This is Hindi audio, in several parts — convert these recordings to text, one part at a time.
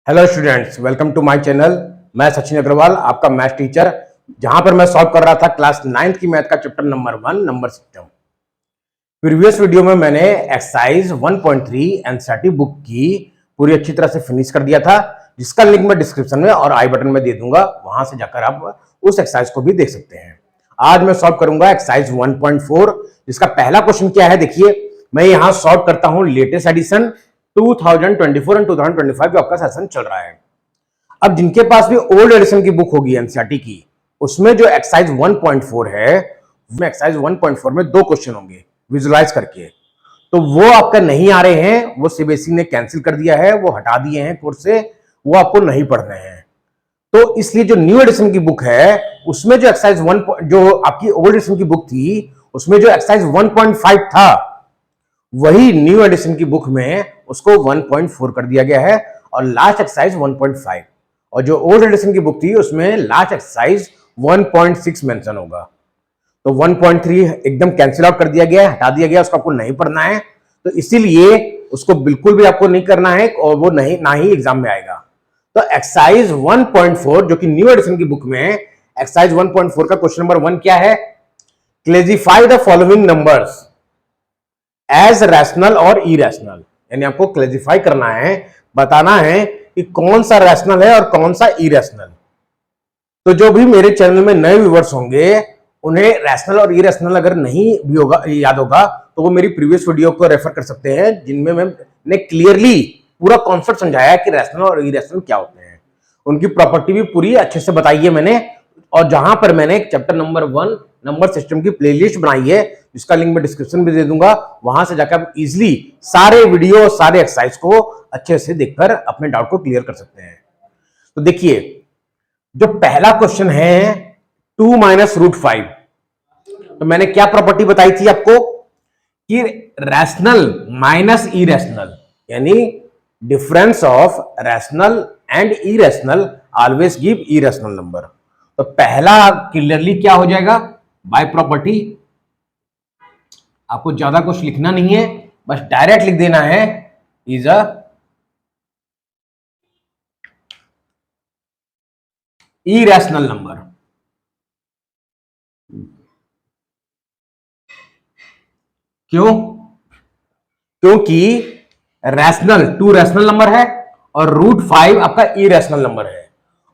Hello students, welcome to my channel. मैं सचिन अग्रवाल, आपका मैथ टीचर, जहां पर मैं सॉल्व कर रहा था क्लास 9th की मैथ का chapter number 1 number system. Previous video में मैंने एक्सरसाइज 1.3 एनसीईआरटी बुक की पूरी अच्छी तरह से फिनिश कर दिया था, जिसका लिंक मैं डिस्क्रिप्शन में और आई बटन में दे दूंगा। वहां से जाकर आप उस एक्सरसाइज को भी देख सकते हैं। आज मैं सॉल्व करूंगा एक्सरसाइज 1.4, जिसका पहला क्वेश्चन क्या है। देखिए, मैं यहां सॉल्व करता हूं लेटेस्ट एडिशन 2024 एंड 2025 जो आपका सेशन चल रहा है। अब जिनके पास भी ओल्ड एडिशन की बुक होगी एनसीईआरटी की, उसमें जो एक्सरसाइज 1.4 है, उसमें एक्सरसाइज 1.4 में दो क्वेश्चन होंगे विजुलाइज करके। तो वो आपका नहीं आ रहे हैं, वो सीबीएसई ने कैंसिल कर दिया है, वो हटा दिए हैं कोर्स से, वो आपको नहीं पढ़ने हैं। तो इसलिए जो न्यू एडिशन की बुक है, उसमें जो एक्सरसाइज 1 जो आपकी ओल्ड एडिशन की बुक थी, उसमें जो एक्सरसाइज 1.5 था, वही न्यू एडिशन की बुक में उसको 1.4 कर दिया गया है और लास्ट एक्सरसाइज 1.5। और जो ओल्ड एडिशन की बुक थी, उसमें लास्ट एक्सरसाइज 1.6 मेंशन होगा। तो 1.3 एकदम कैंसिल आउट कर दिया गया, हटा दिया गया, उसको आपको नहीं पढ़ना है। तो इसीलिए उसको बिल्कुल भी आपको नहीं करना है और वो नहीं ना ही एग्जाम में आएगा। तो एक्सरसाइज 1.4 जो कि न्यू एडिशन की बुक में एक्सरसाइज 1.4 का क्वेश्चन नंबर 1 क्या है? Classify the following numbers as rational और इरेशनल। यानी आपको क्लेसिफाई करना है, बताना है कि कौन सा रैशनल है और कौन सा इरेशनल। तो जो भी मेरे चैनल में नए व्यूअर्स होंगे, उन्हें रैशनल और इरेशनल अगर नहीं भी होगा याद होगा, तो वो मेरी प्रीवियस वीडियो को रेफर कर सकते हैं, जिनमें मैंने क्लियरली पूरा कॉन्सेप्ट समझाया कि रैशनल और इरेशनल क्या होते हैं। उनकी प्रॉपर्टी भी पूरी अच्छे से बताई है मैंने। और जहां पर मैंने चैप्टर नंबर 1 नंबर सिस्टम की प्लेलिस्ट बनाई है, जिसका लिंक मैं डिस्क्रिप्शन में दे दूंगा, वहां से जाकर आप इजिली सारे वीडियो सारे एक्सरसाइज को अच्छे से देखकर अपने डाउट को क्लियर कर सकते हैं। तो देखिए, जो पहला क्वेश्चन है 2 माइनस रूट 5, तो मैंने क्या प्रॉपर्टी बताई थी आपको कि रैशनल माइनस इरेशनल, यानी difference of rational and irrational always give irrational number. तो पहला क्लियरली क्या हो जाएगा बाय प्रॉपर्टी। आपको ज्यादा कुछ लिखना नहीं है, बस डायरेक्ट लिख देना है इज अ इरेशनल नंबर। क्यों? क्योंकि रैशनल 2 रैशनल नंबर है और रूट 5 आपका इरेशनल नंबर है,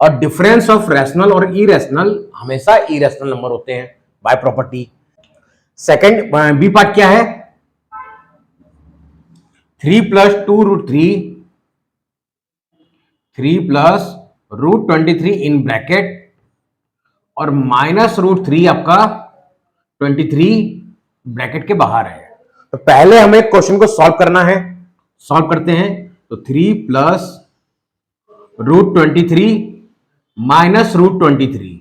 और डिफरेंस ऑफ रैशनल और इरेशनल हमेशा इरेशनल नंबर होते हैं by property. Second B part क्या है? 3 plus 2 root 3 plus root 23 in bracket और माइनस रूट 3 आपका 23 ब्रैकेट के बाहर है। तो पहले हमें क्वेश्चन को सॉल्व करना है, सॉल्व करते हैं। तो 3 प्लस रूट 23 माइनस रूट 23,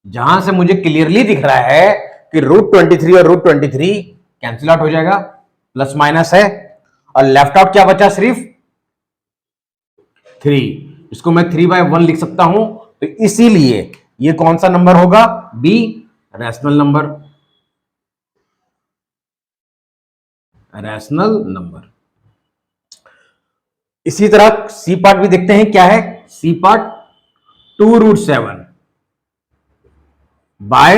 जहां से मुझे क्लियरली दिख रहा है कि रूट 23 और रूट 23 कैंसिल आउट हो जाएगा, प्लस माइनस है, और लेफ्ट आउट क्या बचा? सिर्फ 3। इसको मैं 3/1 लिख सकता हूं। तो इसीलिए ये कौन सा नंबर होगा? B, rational number. Rational number. इसी तरह सी पार्ट भी देखते हैं क्या है। C part 2 root 7 by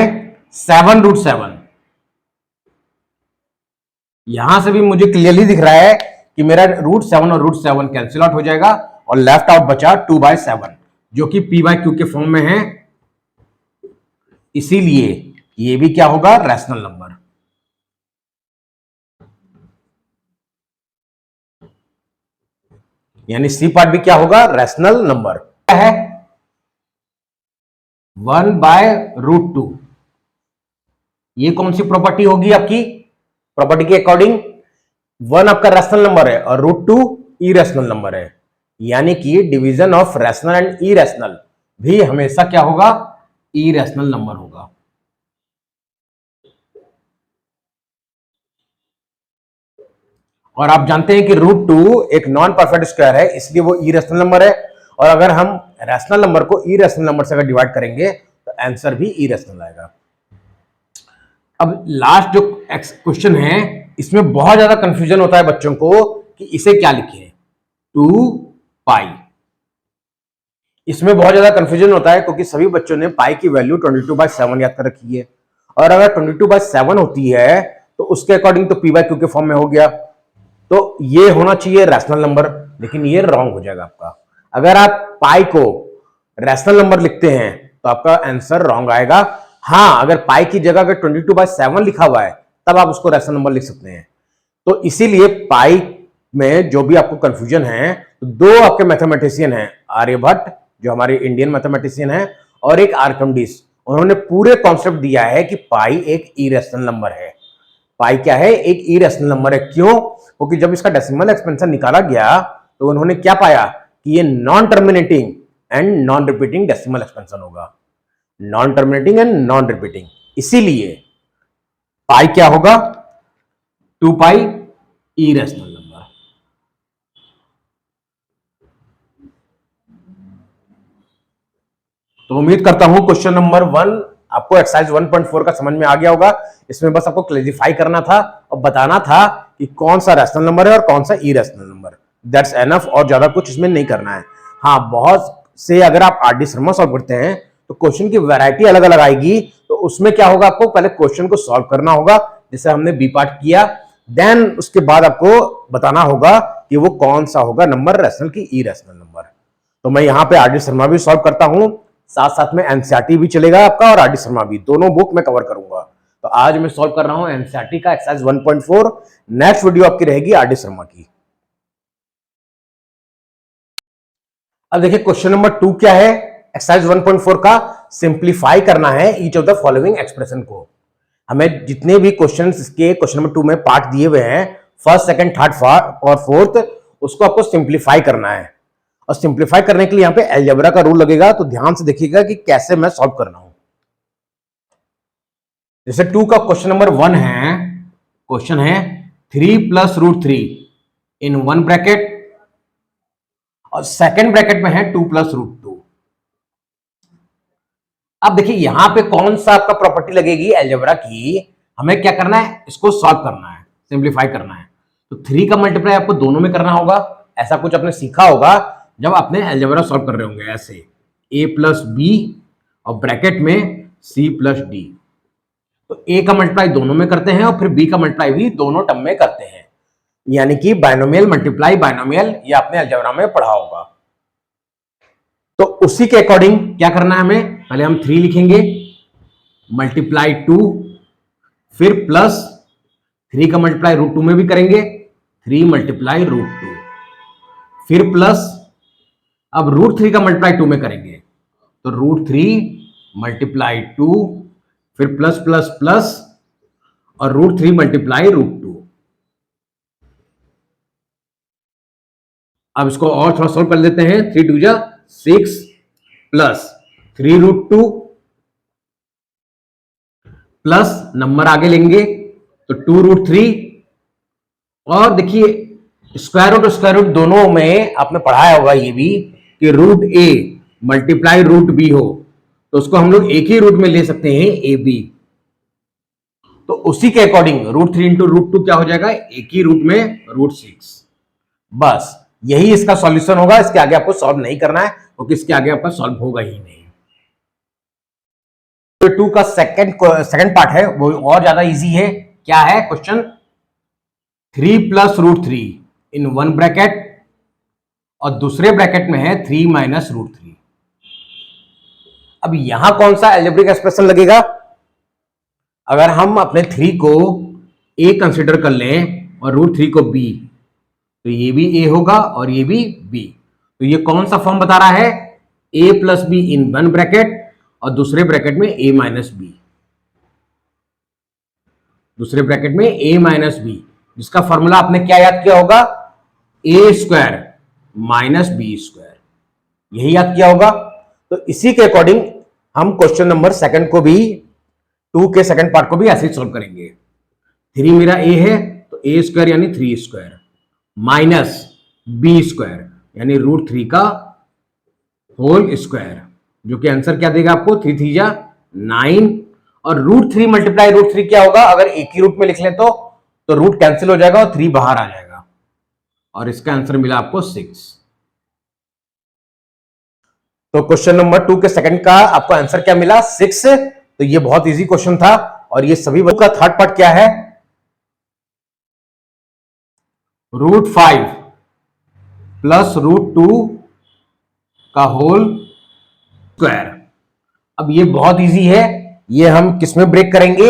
7 root 7। यहां से भी मुझे क्लियरली दिख रहा है कि मेरा रूट 7 और रूट 7 कैंसिल आउट हो जाएगा और लेफ्ट आउट बचा 2/7, जो कि p/q के फॉर्म में है। इसीलिए ये भी क्या होगा? Rational number. यानी सी पार्ट भी क्या होगा? Rational number. क्या है? 1/√2। ये कौन सी प्रॉपर्टी होगी आपकी? प्रॉपर्टी के अकॉर्डिंग 1 आपका रैशनल नंबर है और √2 इरेशनल नंबर है। यानी कि division of rational and irrational भी हमेशा क्या होगा? इरेशनल नंबर होगा। और आप जानते हैं कि √2 एक नॉन परफेक्ट स्क्वायर है, इसलिए वो इरेशनल नंबर है। और अगर हम रैशनल नंबर को इरेशनल नंबर से अगर डिवाइड करेंगे तो आंसर भी इरेशनल आएगा। अब लास्ट जो क्वेश्चन है, इसमें बहुत ज्यादा कंफ्यूजन होता है बच्चों को कि इसे क्या लिखें। 2 पाई इसमें बहुत ज्यादा कंफ्यूजन होता है क्योंकि सभी बच्चों ने पाई की वैल्यू 22/7 याद कर रखी है, और अगर 22/7 होती है तो उसके अकॉर्डिंग तो p/q के फॉर्म में हो गया, तो ये होना चाहिए रैशनल नंबर, लेकिन ये रॉन्ग हो जाएगा आपका। अगर आप पाई को रैशनल नंबर लिखते हैं तो आपका आंसर रॉन्ग आएगा। हाँ, अगर पाई की जगह अगर 22/7 लिखा हुआ है तब आप उसको रैशनल नंबर लिख सकते हैं। तो इसीलिए पाई में जो भी आपको कंफ्यूजन है, तो दो आपके मैथमेटिशियन हैं, आर्यभट्ट जो हमारे इंडियन मैथमेटिशियन है, और एक आर्किमिडीज, उन्होंने पूरे कॉन्सेप्ट दिया है कि पाई एक इरेशनल नंबर है। पाई क्या है? एक इरेशनल नंबर है। क्यों? क्योंकि जब इसका डेसिमल एक्सपेंशन निकाला गया तो उन्होंने क्या पाया कि ये non terminating and non repeating decimal expansion होगा, non terminating and non repeating. इसीलिए पाई क्या होगा? 2 पाई इरेशनल नंबर। तो उम्मीद करता हूं क्वेश्चन नंबर 1 आपको एक्सरसाइज 1.4 का समझ में आ गया होगा। इसमें बस आपको क्लैरिफाई करना था और बताना था कि कौन सा रैशनल नंबर है और कौन सा इरेशनल नंबर। दैट्स एनफ, और ज्यादा कुछ इसमें नहीं करना है। हाँ, बहुत से अगर आप आर.डी. शर्मा सॉल्व करते हैं तो क्वेश्चन की वैरायटी अलग अलग आएगी, तो उसमें क्या होगा, आपको पहले क्वेश्चन को सॉल्व करना होगा, जैसे हमने बी पार्ट किया, देन उसके बाद आपको बताना होगा कि वो कौन सा होगा नंबर, रैशनल की इरेशनल नंबर। तो मैं यहाँ पे आर.डी. शर्मा भी सॉल्व करता हूं, साथ साथ में एनसीईआरटी भी चलेगा आपका और आर.डी. शर्मा भी, दोनों बुक मैं कवर करूंगा। तो आज मैं सॉल्व कर रहा हूं एनसीईआरटी का एक्सरसाइज 1.4। नेक्स्ट वीडियो आपकी रहेगी आर.डी. शर्मा की। अब देखिए क्वेश्चन नंबर 2 क्या है एक्सरसाइज 1.4 का। सिंप्लीफाई करना है each of the following expression को। हमें जितने भी क्वेश्चन के क्वेश्चन नंबर 2 में पार्ट दिए हुए हैं, फर्स्ट, सेकंड, थर्ड और फोर्थ, उसको आपको सिंप्लीफाई करना है। और सिंप्लीफाई करने के लिए यहां पे अलजेब्रा का रूल लगेगा, तो ध्यान से देखिएगा कि कैसे मैं सॉल्व कर रहा हूं। जैसे 2 का क्वेश्चन नंबर 1 है, क्वेश्चन है 3 + √3 इन 1 ब्रैकेट, और सेकंड ब्रैकेट में है 2 + √2। अब देखिए यहां पे कौन सा आपका प्रॉपर्टी लगेगी अलजेब्रा की, हमें क्या करना है, इसको सॉल्व करना है, सिंप्लीफाई करना है। तो 3 का मल्टीप्लाई आपको दोनों में करना होगा। ऐसा कुछ आपने सीखा होगा जब आपने अलजेब्रा सॉल्व कर रहे होंगे, ऐसे a + b और ब्रैकेट में c + d। तो a का मल्टीप्लाई दोनों में करते हैं और फिर b का मल्टीप्लाई भी दोनों टर्म में करते हैं, यानी कि बाइनोमियल मल्टीप्लाई बाइनोमियल, ये आपने अलजेब्रा में पढ़ा होगा। तो उसी के अकॉर्डिंग क्या करना है हमें, पहले हम 3 लिखेंगे, मल्टीप्लाई 2, फिर प्लस 3 का मल्टीप्लाई √2 में भी करेंगे, 3 × √2, फिर प्लस, अब √3 का मल्टीप्लाई 2 में करेंगे, तो √3 × 2, फिर प्लस प्लस प्लस और √3 × √2। अब इसको और थोड़ा सॉल्व कर लेते हैं। 3 × 2 = 6 प्लस 3 √2 प्लस नंबर आगे लेंगे तो 2 √3, और देखिए स्क्वायर रूट और स्क्वायर रूट दोनों में आपने पढ़ाया होगा ये भी कि √a × √b हो तो उसको हम लोग एक ही रूट में ले सकते हैं, ab। तो उसी के अकॉर्डिंग √3 × √2 क्या हो जाएगा, एक ही रूट में √6। बस यही इसका सॉल्यूशन होगा, इसके आगे आपको सॉल्व नहीं करना है क्योंकि इसके आगे आपका सॉल्व होगा ही नहीं। तो 2 का सेकंड पार्ट है वो और ज्यादा इजी है। क्या है क्वेश्चन, 3 + √3 इन 1 ब्रैकेट और दूसरे ब्रैकेट में है 3 - √3। अब यहां कौन सा अलजेब्रिक एक्सप्रेशन लगेगा, अगर हम अपने 3 को a कंसिडर कर लें और √3 को b, तो ये भी a होगा और ये भी b। तो ये कौन सा फॉर्म बता रहा है, a + b इन 1 ब्रैकेट और दूसरे ब्रैकेट में a - b, दूसरे ब्रैकेट में a - b, जिसका फॉर्मूला आपने क्या याद किया होगा, a² - b², यही याद किया होगा। तो इसी के अकॉर्डिंग हम क्वेश्चन नंबर सेकंड को भी, 2 के सेकंड पार्ट को भी ऐसे ही सॉल्व करेंगे। 3 मेरा a है तो a² यानी 3² माइनस b² यानी √3 का होल स्क्वायर, जो कि आंसर क्या देगा आपको, 3 × 3 = 9, और √3 × √3 क्या होगा, अगर एक ही रूट में लिख लें तो रूट कैंसिल हो जाएगा और 3 बाहर आ जाएगा, और इसका आंसर मिला आपको 6। तो क्वेश्चन नंबर 2 के सेकंड का आपको आंसर क्या मिला? 6। तो ये बहुत इजी क्वेश्चन था। और ये सभी का थर्ड पार्ट क्या है? √5 प्लस √2 का होल स्क्वायर। अब ये बहुत इजी है, ये हम किस में ब्रेक करेंगे?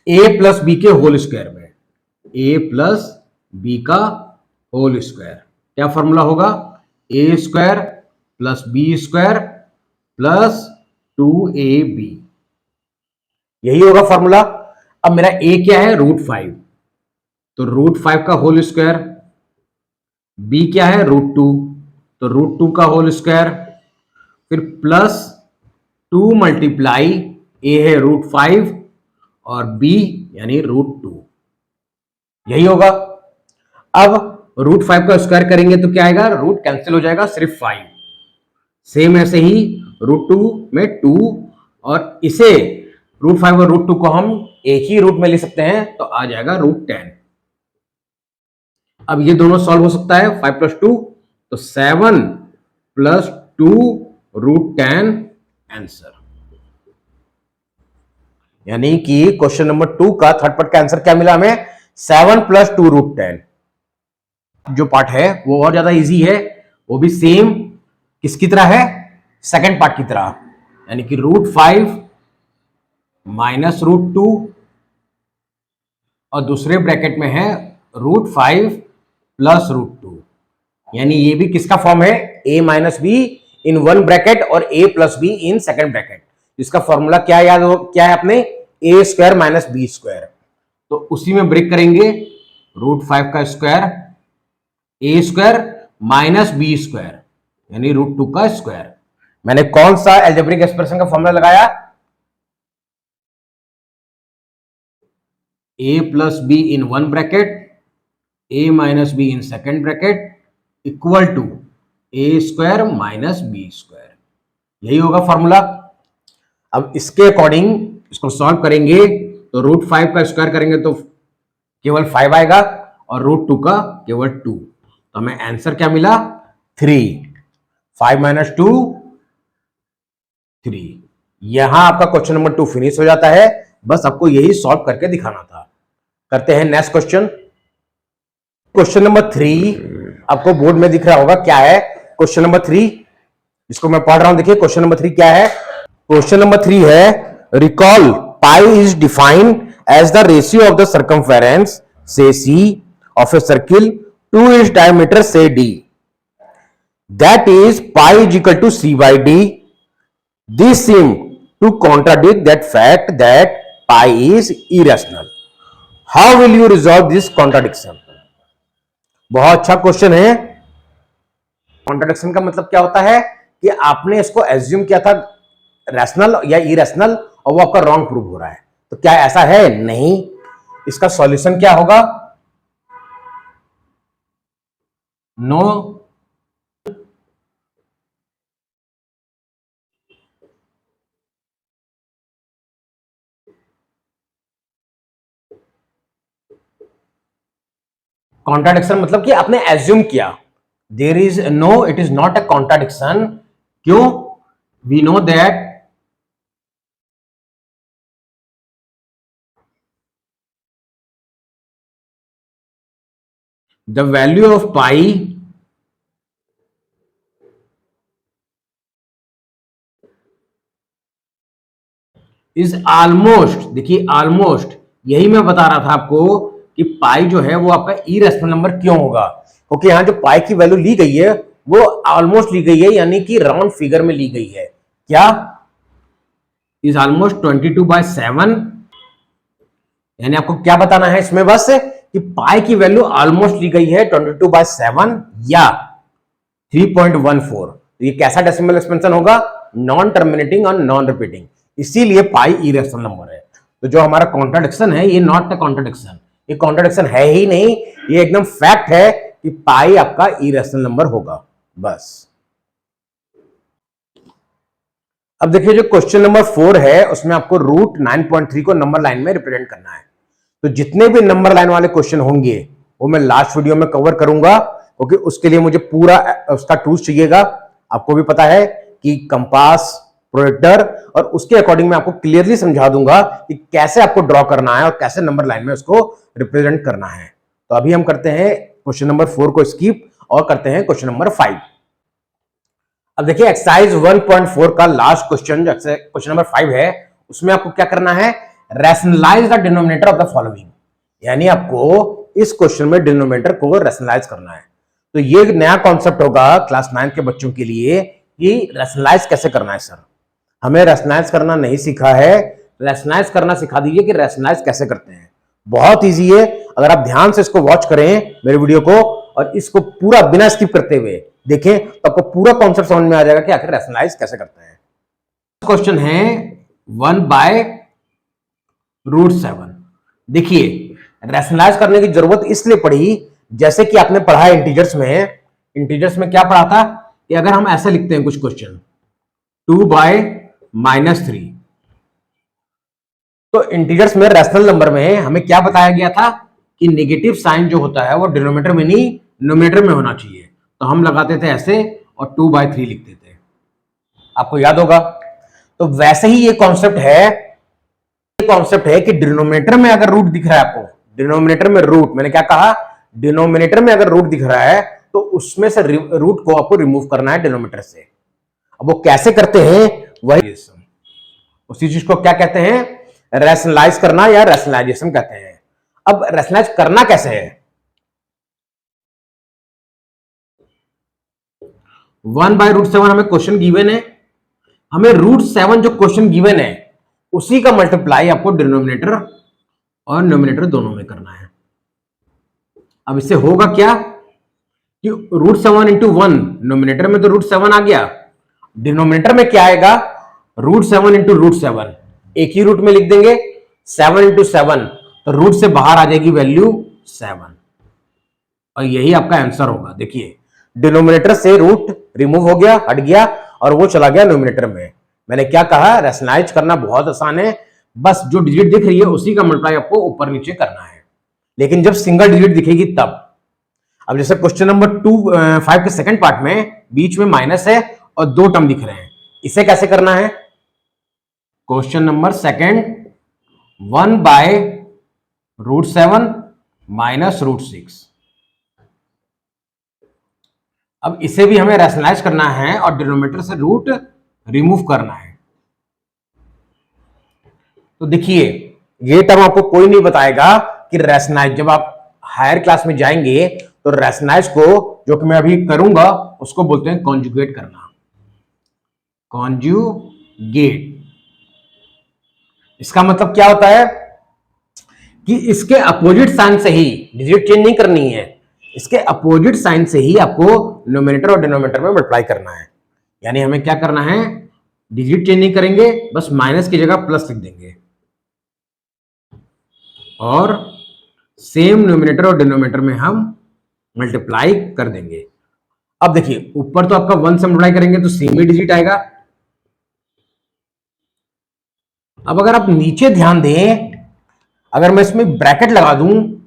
a प्लस बी के होल स्क्वायर में। a प्लस बी का होल स्क्वायर क्या फॉर्मूला होगा? a square plus B square plus 2ab, यही होगा फॉर्मूला। अब मेरा a क्या है? √5, तो √5 का होल स्क्वायर। b क्या है? √2, तो √2 का होल स्क्वायर। फिर प्लस 2 मल्टीप्लाई a है √5 और b यानी √2, यही होगा। अब √5 का स्क्वायर करेंगे तो क्या आएगा? रूट कैंसिल हो जाएगा, सिर्फ 5। सेम ऐसे ही √2 में 2, और इसे √5 और √2 को हम एक ही रूट में ले सकते हैं, तो आ जाएगा √10। अब ये दोनों सॉल्व हो सकता है, 5 + 2 तो 7 + 2 √10 आंसर। यानी कि क्वेश्चन नंबर 2 का थर्ड पार्ट का आंसर क्या मिला हमें? 7 + 2 √10। जो पार्ट है वो और ज्यादा इजी है, वो भी सेम किसकी तरह है? सेकंड पार्ट की तरह, यानी कि √5 माइनस √2 और दूसरे ब्रैकेट में है √5 प्लस √2, यानी ये भी किसका फॉर्म है? a minus b in one bracket और a plus b in second bracket. इसका फॉर्मूला क्या याद हो, क्या है अपने? a square minus b square. तो उसी में ब्रेक करेंगे, √5 का square a square minus b square यानी √2 का स्क्वायर। मैंने कौन सा एल्जेब्रिक एक्सप्रेशन का फॉर्मूला लगाया? a plus b in one bracket, a minus b in second bracket equal to a square minus b square, यही होगा फॉर्मूला। अब इसके अकॉर्डिंग इसको सॉल्व करेंगे तो √5 का स्क्वायर करेंगे तो केवल 5 आएगा और √2 का केवल 2, तो हमें आंसर क्या मिला? 3। 5 - 2 3। यहां आपका क्वेश्चन नंबर 2 फिनिश हो जाता है। बस आपको यही सॉल्व करके दिखाना था। करते हैं नेक्स्ट क्वेश्चन। क्वेश्चन नंबर 3 आपको बोर्ड में दिख रहा होगा, क्या है क्वेश्चन नंबर 3? इसको मैं पढ़ रहा हूं, देखिए क्वेश्चन नंबर 3 क्या है। क्वेश्चन नंबर 3 है, recall pi is defined as the ratio of the circumference say c of a circle to its diameter say d, that is pi is equal to c by d। This seem to contradict that fact that pi is irrational. How will you resolve this contradiction? बहुत अच्छा क्वेश्चन है। कॉन्ट्राडिक्शन का मतलब क्या होता है कि आपने इसको एज्यूम किया था रैशनल या इरेशनल और वो आपका रॉन्ग प्रूव हो रहा है, तो क्या ऐसा है? नहीं। इसका सॉल्यूशन क्या होगा? नो कॉन्ट्राडिक्शन मतलब कि आपने एज्यूम किया। There is no, it is not a contradiction. क्यों? We know that the value of pi is almost, देखिए ऑलमोस्ट, यही मैं बता रहा था आपको कि पाई जो है वो आपका इरेशनल नंबर क्यों होगा, क्योंकि यहां जो पाई की वैल्यू ली गई है वो ऑलमोस्ट ली गई है, यानी कि राउंड फिगर में ली गई है। क्या? इज ऑलमोस्ट 22/7, यानी आपको क्या बताना है इसमें? बस कि पाई की वैल्यू ऑलमोस्ट ली गई है 22/7 या 3.14। तो ये कैसा डेसिमल एक्सपेंशन होगा? नॉन टर्मिनेटिंग और नॉन रिपीटिंग, इसीलिए पाई इरेशनल नंबर है। तो जो हमारा कॉन्ट्राडिक्शन है ये नॉट अ कॉन्ट्राडिक्शन, ये कॉन्ट्राडिक्शन है ही नहीं, ये एकदम फैक्ट है कि पाई आपका इरेशनल नंबर होगा। बस। अब देखिए जो क्वेश्चन नंबर 4 है उसमें आपको √9.3 को नंबर लाइन में रिप्रेजेंट करना है। तो जितने भी नंबर लाइन वाले क्वेश्चन होंगे वो मैं लास्ट वीडियो में कवर करूंगा, क्योंकि उसके लिए मुझे पूरा उसका टूल्स चाहिएगा। आपको भी पता है कि कंपास, प्रोजेक्टर, और उसके अकॉर्डिंग मैं आपको क्लियरली समझा दूंगा कि कैसे आपको ड्रॉ करना है और कैसे नंबर लाइन में उसको रिप्रेजेंट करना है। तो अभी हम करते हैं क्वेश्चन नंबर 4 को स्किप और करते हैं क्वेश्चन नंबर 5। अब देखिए एक्सरसाइज 1.4 का लास्ट क्वेश्चन जो क्वेश्चन नंबर 5 है, उसमें आपको क्या करना है, rationalise the denominator of the following, यानी आपको इस क्वेश्चन में डिनोमिनेटर को रैशनलाइज करना है। तो ये एक नया कॉन्सेप्ट होगा क्लास 9 के बच्चों के लिए कि रैशनलाइज कैसे करना है। सर हमें रैशनलाइज करना नहीं सीखा है, रैशनलाइज करना सिखा दीजिए कि रैशनलाइज कैसे करते हैं। बहुत इजी है, अगर आप ध्यान से इसको वॉच करें मेरे वीडियो को और इसको पूरा बिना स्किप करते हुए देखें तो आपको पूरा कॉन्सेप्ट समझ में आ जाएगा कि आखिर रैशनलाइज कैसे करते हैं। क्वेश्चन है 1/√7। देखिए रैशनलाइज करने की जरूरत इसलिए पड़ी, जैसे कि आपने पढ़ा है इंटीजर्स में क्या पढ़ा था कि अगर हम ऐसे लिखते हैं कुछ क्वेश्चन 2/-3, तो इंटीजर्स में रैशनल नंबर में हमें क्या बताया गया था कि नेगेटिव साइन जो होता है वो डिनोमिनेटर में नहीं न्यूमरेटर में होना चाहिए। तो हम लगाते थे ऐसे और 2/3 लिखते थे, आपको याद होगा। तो वैसे ही ये कॉन्सेप्ट है कि डिनोमिनेटर में अगर रूट दिख रहा है आपको, डिनोमिनेटर में रूट, मैंने क्या कहा, डिनोमिनेटर में अगर रूट दिख रहा है तो उसमें से रूट को आपको रिमूव करना है डिनोमिनेटर से। अब वो कैसे करते हैं, वही उसी चीज को क्या कहते हैं, रैशनलाइज करना या रैशनलाइजेशन कहते हैं। अब रैशनलाइज करना कैसे है, 1/√7 हमें क्वेश्चन गिवन है, हमें √7 जो क्वेश्चन गिवन है उसी का मल्टीप्लाई आपको डिनोमिनेटर और न्यूमरेटर दोनों में करना है। अब इससे होगा क्या कि √7 × 1, नोमिनेटर में तो √7 आ गया, डिनोमिनेटर में क्या आएगा, √7 × √7, एक ही रूट में लिख देंगे 7 × 7, तो रूट से बाहर आ जाएगी वैल्यू 7 और यही आपका आंसर होगा। देखिए डिनोमिनेटर से रूट रिमूव हो गया, हट गया और वो चला गया न्यूमरेटर में। मैंने क्या कहा, रैशनलाइज करना बहुत आसान है, बस जो डिजिट दिख रही है उसी का मल्टीप्लाई आपको ऊपर नीचे करना है, लेकिन जब सिंगल डिजिट दिखेगी तब। अब जैसे क्वेश्चन नंबर 5 के सेकंड पार्ट में बीच में माइनस है और 2 टर्म दिख रहे हैं, इसे कैसे करना है, क्वेश्चन नंबर सेकंड 1/√7 -√6। अब इसे भी हमें रैशनलाइज करना है और डिनोमिनेटर से रूट रिमूव करना है। तो देखिए ये टर्म आपको कोई नहीं बताएगा कि रैशनलाइज, जब आप हायर क्लास में जाएंगे तो रैशनलाइज को, जो कि मैं अभी करूंगा, उसको बोलते हैं कॉन्जुगेट करना, कॉन्जुगेट। इसका मतलब क्या होता है कि इसके अपोजिट साइन से ही, डिजिट चेंज नहीं करनी है, इसके अपोजिट साइन से ही आपको न्यूमरेटर और डिनोमिनेटर में मल्टीप्लाई करना है। यानी हमें क्या करना है, डिजिट चेंज नहीं करेंगे, बस माइनस की जगह प्लस लिख देंगे और सेम न्यूमरेटर और डिनोमिनेटर में हम मल्टीप्लाई कर देंगे। अब देखिए ऊपर तो आपका 1 से मल्टीप्लाई करेंगे तो सेम ही डिजिट आएगा। अब अगर आप नीचे ध्यान दें, अगर मैं इसमें ब्रैकेट लगा दूं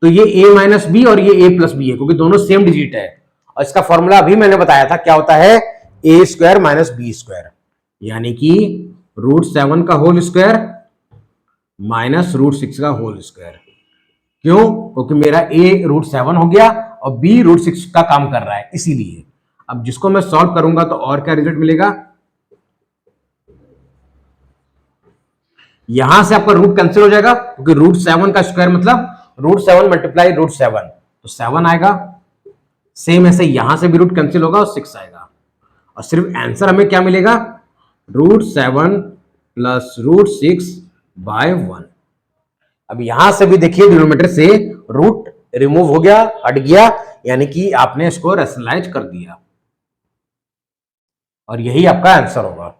तो ये a - b और ये a + b है, क्योंकि दोनों सेम डिजिट है। और इसका फॉर्मूला अभी मैंने बताया था, क्या होता है, a² - b², यानी कि √7 का होल स्क्वायर -√6 का होल स्क्वायर। क्यों, क्योंकि मेरा a √7 हो गया और b √6 का काम कर रहा है, इसीलिए। अब जिसको मैं सॉल्व करूंगा तो और क्या रिजल्ट मिलेगा, यहां से आपका रूट कैंसिल हो जाएगा, क्योंकि √7 का स्क्वायर मतलब √7 × √7, तो 7 आएगा। सेम ऐसे यहां से भी रूट कैंसिल होगा और 6 आएगा, और सिर्फ आंसर हमें क्या मिलेगा, √7 + √6/1। अब यहां से भी देखिए डिनोमिनेटर से रूट रिमूव हो गया, हट गया, यानी कि आपने इसको रैशनलाइज कर दिया और यही आपका आंसर होगा।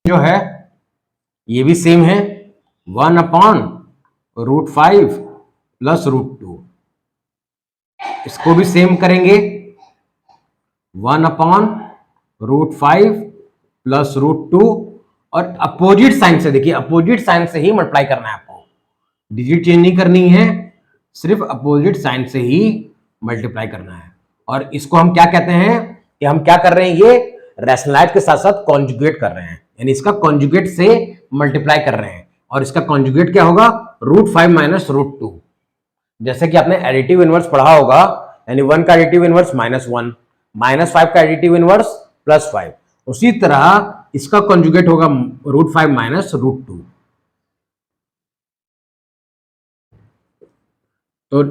जो है ये भी सेम है, 1/√5 + √2, इसको भी सेम करेंगे, 1/√5 + √2, और अपोजिट साइन से, देखिए अपोजिट साइन से ही मल्टीप्लाई करना है आपको, डिजिट चेंज नहीं करनी है, सिर्फ अपोजिट साइन से ही मल्टीप्लाई करना है। और इसको हम क्या कहते हैं, कि हम क्या कर रहे हैं, ये रैशनलाइज के साथ साथ कॉन्जुगेट कर रहे हैं, यानी इसका कॉन्जुगेट से मल्टीप्लाई कर रहे हैं, और इसका कॉन्जुगेट क्या होगा, √5 माइनस √2। जैसे कि आपने एडिटिव इनवर्स पढ़ा होगा, यानी 1 का एडिटिव इनवर्स -1, -5 का एडिटिव इनवर्स +5, उसी तरह इसका कॉन्जुगेट होगा √5 माइनस √2। तो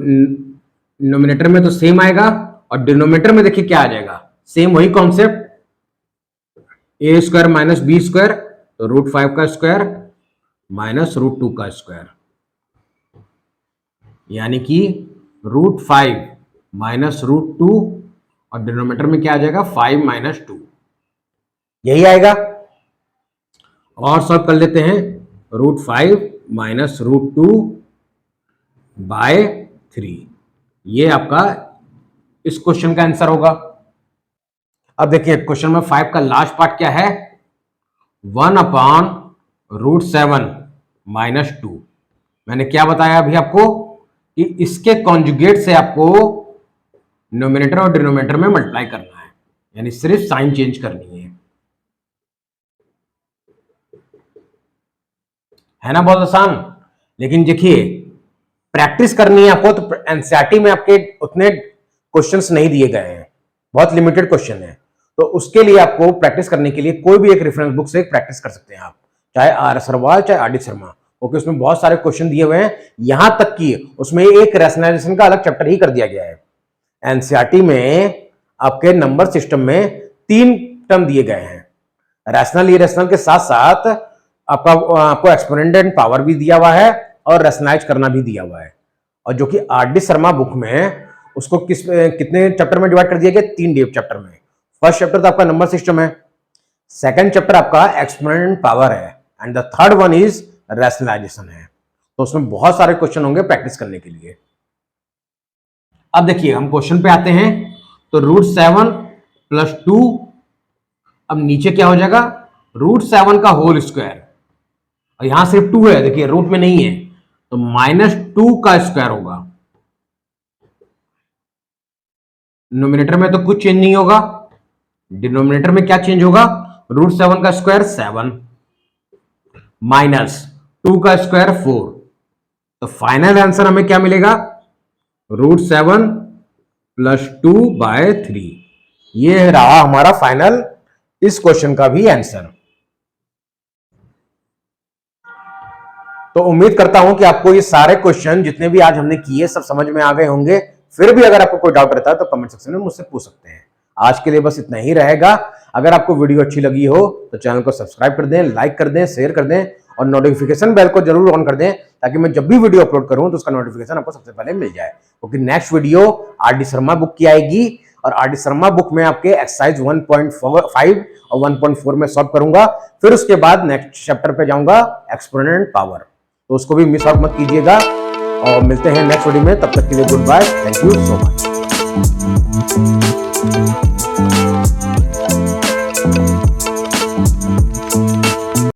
नोमिनेटर में तो सेम आएगा, और डिनोमिनेटर में देखिए क्या आ जाएगा, सेम वही कॉन्सेप्ट, a² माइनस b², तो √5 का स्क्वायर माइनस √2 का स्क्वायर, यानी कि √5 माइनस √2, और डिनोमिनेटर में क्या आ जाएगा, 5 माइनस 2, यही आएगा। और सॉल्व कर लेते हैं, √5 माइनस √2 बाय 3, ये आपका इस क्वेश्चन का आंसर होगा। अब देखिए क्वेश्चन में 5 का लास्ट पार्ट क्या है, 1/√7 माइनस 2। मैंने क्या बताया अभी आपको कि इसके कॉन्जुगेट से आपको नोमिनेटर और डिनोमिनेटर में मल्टीप्लाई करना है, यानी सिर्फ साइन चेंज करनी है ना, बहुत आसान। लेकिन देखिए प्रैक्टिस करनी है आपको, तो एनसीईआरटी में आपके उतने क्वेश्चंस नहीं दिए गए हैं, बहुत लिमिटेड क्वेश्चन है, तो उसके लिए आपको प्रैक्टिस करने के लिए कोई भी एक रेफरेंस बुक से प्रैक्टिस कर सकते हैं आप, चाहे RS अग्रवाल चाहे RD शर्मा, ओके, उसमें बहुत सारे क्वेश्चन दिए हुए हैं, यहां तक कि उसमें एक रैशनलाइजेशन का अलग चैप्टर ही कर दिया गया है। एनसीईआरटी में आपके नंबर सिस्टम में 3 टर्म दिए गए हैं, रैशनल इरेशनल के साथ साथ आपको एक्सपोनेंट एंड पावर भी दिया हुआ है, और रैशनलाइज करना भी दिया हुआ है, और जो कि RD शर्मा बुक में उसको कितने चैप्टर में डिवाइड कर दिया गया, 3 चैप्टर में। फर्स्ट चैप्टर तो आपका नंबर सिस्टम है, सेकंड चैप्टर आपका एक्सपोनेंट एंड पावर है, and the third one is rationalisation है। तो उसमें बहुत सारे क्वेश्चन होंगे प्रैक्टिस करने के लिए। अब देखिए हम क्वेश्चन पे आते हैं, तो √7 प्लस 2, अब नीचे क्या हो जाएगा, √7 का होल स्क्वायर, और यहां सिर्फ 2 है, देखिए रूट में नहीं है, तो -2 का स्क्वायर होगा। नोमिनेटर में तो कुछ चेंज नहीं होगा, डिनोमिनेटर में क्या चेंज होगा, √7 का स्क्वायर 7 माइनस 2 का स्क्वायर 4, तो फाइनल आंसर हमें क्या मिलेगा, √7 प्लस 2 बाय 3। ये रहा हमारा फाइनल इस क्वेश्चन का भी आंसर। तो उम्मीद करता हूं कि आपको ये सारे क्वेश्चन जितने भी आज हमने किए सब समझ में आ गए होंगे। फिर भी अगर आपको कोई डाउट रहता है तो कमेंट सेक्शन में मुझसे पूछ सकते हैं। आज के लिए बस इतना ही रहेगा। अगर आपको वीडियो अच्छी लगी हो तो चैनल को सब्सक्राइब कर दें, लाइक कर दें, शेयर कर दें, और नोटिफिकेशन बेल को जरूर ऑन कर दें, ताकि मैं जब भी वीडियो अपलोड करूं तो उसका नोटिफिकेशन आपको सबसे पहले मिल जाए। क्योंकि next video RD Sharma book की आएगी, और RD शर्मा बुक में आपके एक्सरसाइज 1.5 और 1.4 में सॉल्व करूंगा। फिर उसके बाद नेक्स्ट चैप्टर पे जाऊंगा एक्सपोनेंट पावर, तो उसको भी मिस आउट मत कीजिएगा। और मिलते हैं नेक्स्ट वीडियो में, तब तक के लिए good bye, thank you so much.